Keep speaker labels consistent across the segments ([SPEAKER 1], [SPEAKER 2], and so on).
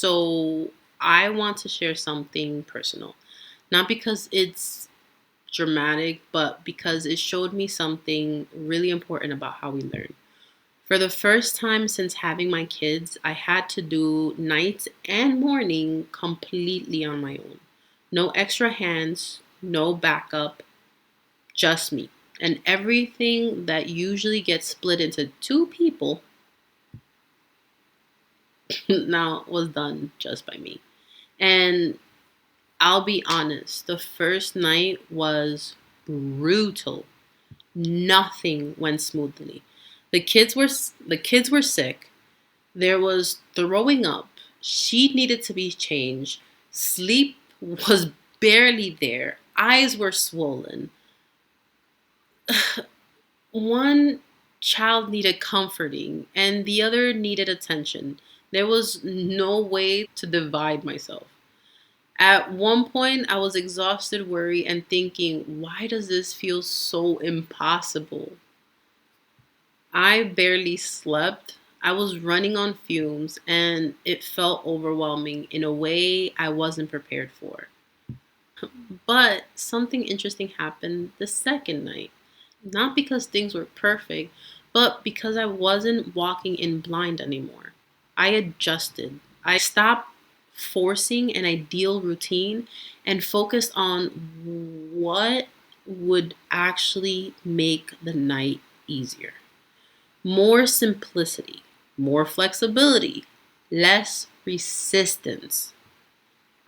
[SPEAKER 1] So I want to share something personal, not because it's dramatic, but because it showed me something really important about how we learn. For the first time since having my kids, I had to do nights and morning completely on my own. No extra hands, no backup, just me. And everything that usually gets split into two people now was done just by me. And I'll be honest, the first night was brutal. Nothing went smoothly. The kids were sick. There was throwing up. She needed to be changed. Sleep was barely there. Eyes were swollen. One child needed comforting and the other needed attention. There was no way to divide myself. At one point, I was exhausted, worried, and thinking, why does this feel so impossible? I barely slept. I was running on fumes, and it felt overwhelming in a way I wasn't prepared for. But something interesting happened the second night. Not because things were perfect, but because I wasn't walking in blind anymore. I adjusted. I stopped forcing an ideal routine and focused on what would actually make the night easier. More simplicity, more flexibility, less resistance.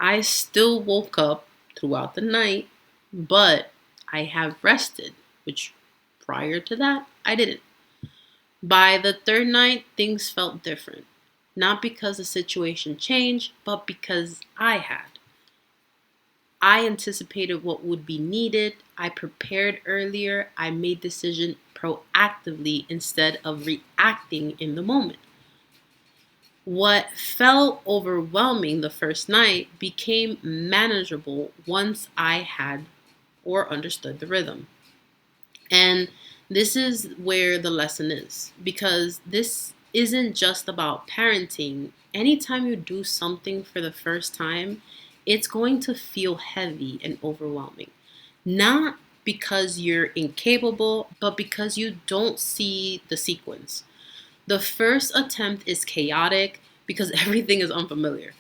[SPEAKER 1] I still woke up throughout the night, but I have rested, which prior to that, I didn't. By the third night, things felt different. Not because the situation changed, but because I had. I anticipated what would be needed. I prepared earlier. I made decisions proactively instead of reacting in the moment. What felt overwhelming the first night became manageable once I had or understood the rhythm. And this is where the lesson is, because this isn't just about parenting. Anytime you do something for the first time, it's going to feel heavy and overwhelming. Not because you're incapable, but because you don't see the sequence. The first attempt is chaotic because everything is unfamiliar.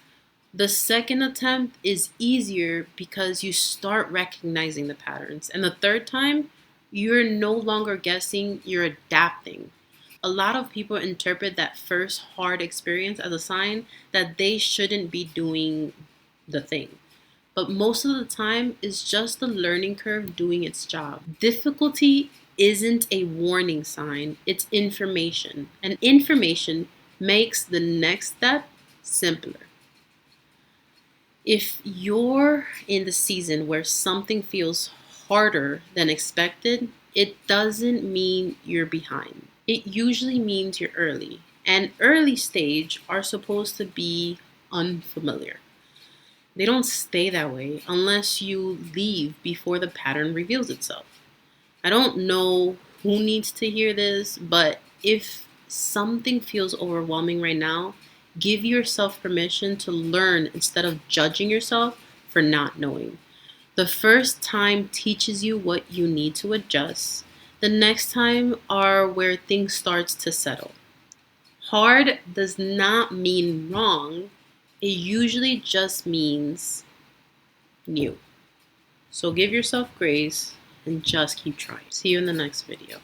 [SPEAKER 1] The second attempt is easier because you start recognizing the patterns. And the third time, you're no longer guessing, you're adapting. A lot of people interpret that first hard experience as a sign that they shouldn't be doing the thing. But most of the time, it's just the learning curve doing its job. Difficulty isn't a warning sign, it's information. And information makes the next step simpler. If you're in the season where something feels harder than expected, it doesn't mean you're behind. It usually means you're early. And early stage are supposed to be unfamiliar. They don't stay that way unless you leave before the pattern reveals itself. I don't know who needs to hear this, but if something feels overwhelming right now, give yourself permission to learn instead of judging yourself for not knowing. The first time teaches you what you need to adjust. The next time are where things starts to settle. Hard does not mean wrong. It usually just means new. So give yourself grace and just keep trying. See you in the next video.